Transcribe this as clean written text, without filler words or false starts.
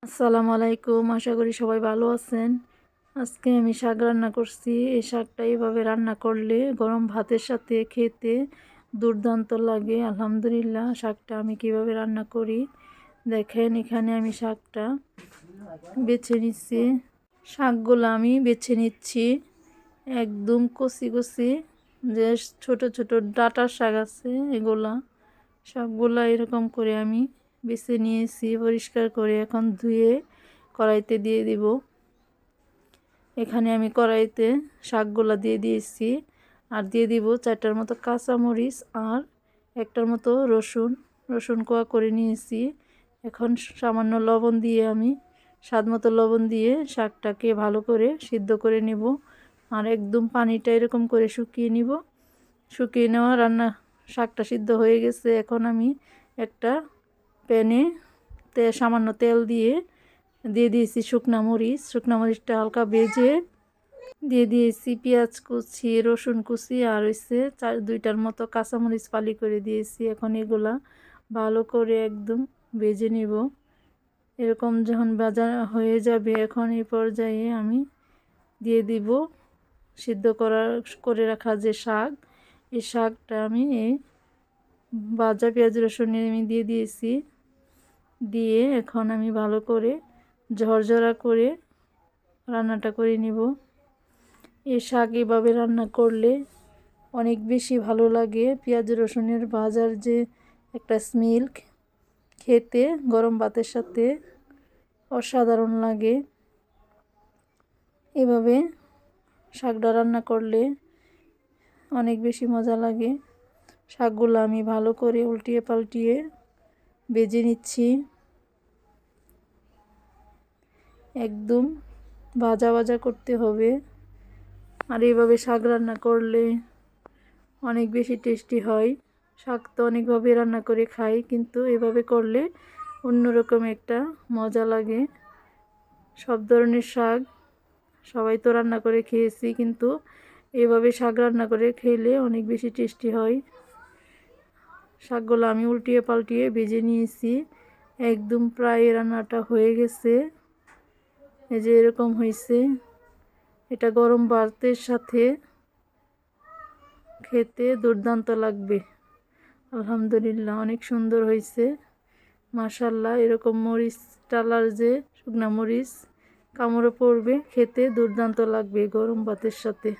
আসসালামু আলাইকুম, আশা করি সবাই ভালো আছেন। আজকে আমি শাক রান্না করছি। এই শাকটা এইভাবে রান্না করলে গরম ভাতের সাথে খেতে দুর্দান্ত লাগে। আলহামদুলিল্লাহ, শাকটা আমি কিভাবে রান্না করি দেখেন। এখানে আমি শাকটা বেছে নিচ্ছি। শাকগুলো আমি বেছে নিচ্ছি একদম কচি কচি, যে ছোট ছোট ডাঁটার শাক আছে এগুলা সবগুলা এরকম করে আমি বেছে নিয়েছি পরিষ্কার করে। এখন ধুয়ে কড়াইতে দিয়ে দিব। এখানে আমি কড়াইতে শাকগুলা দিয়ে দিয়েছি, আর দিয়ে দিব 4টার মতো কাঁচামরিচ আর 1টার মতো রসুন কোয়া করে নিয়েছি। এখন সামান্য লবণ দিয়ে আমি স্বাদ মতো লবণ দিয়ে শাকটাকে ভালো করে সিদ্ধ করে নেব। আর একদম পানিটা এরকম করে শুকিয়ে নিব। শুকিয়ে নেওয়া শাকটা সিদ্ধ হয়ে গেছে। এখন আমি একটা প্যানে সামান্য তেল দিয়ে দিয়েছি শুকনা মরিচটা হালকা ভেজে দিয়ে দিয়েছি পেঁয়াজ কুচি, রসুন কুচি আর হচ্ছে 2টার মতো কাঁচামরিচ ফালি করে দিয়েছি। এখন এগুলা ভালো করে একদম ভেজে নিব। এরকম যখন ভাজা হয়ে যাবে, এখন এই পর্যায়ে আমি দিয়ে দিব সিদ্ধ করে রাখা যে শাক। এই শাকটা আমি এই ভাজা পেঁয়াজ রসুন আমি দিয়ে দিয়েছি। দিয়ে এখন আমি ভালো করে ঝরঝরা করে রান্নাটা করে নিব। এই শাক এভাবে রান্না করলে অনেক বেশি ভালো লাগে। পেঁয়াজ রসুনের ভাজার যে একটা স্মেল, খেতে গরম ভাতের সাথে অসাধারণ লাগে। এভাবে শাকটা রান্না করলে অনেক বেশি মজা লাগে। শাকগুলো আমি ভালো করে উল্টিয়ে পাল্টিয়ে ভেজে নিচ্ছি। একদম ভাজা ভাজা করতে হবে। আর এইভাবে শাক রান্না করলে অনেক বেশি টেস্টি হয়। শাক তো অনেকভাবে রান্না করে খাই, কিন্তু এভাবে করলে অন্যরকম একটা মজা লাগে। সব ধরনের শাক সবাই তো রান্না করে খেয়েছি, কিন্তু এভাবে শাক রান্না করে খেলে অনেক বেশি টেস্টি হয়। শাকগুলো আমি উল্টিয়ে পাল্টিয়ে ভেজে নিয়েছি। একদম প্রায় রান্নাটা হয়ে গেছে। এই যে এরকম হয়েছে। এটা গরম ভাতের সাথে খেতে দুর্দান্ত লাগবে। আলহামদুলিল্লাহ, অনেক সুন্দর হয়েছে, মাশাআল্লাহ। এরকম মরিচ টালার যে শুকনা মরিচ কামড়ে পড়বে, খেতে দুর্দান্ত লাগবে গরম ভাতের সাথে।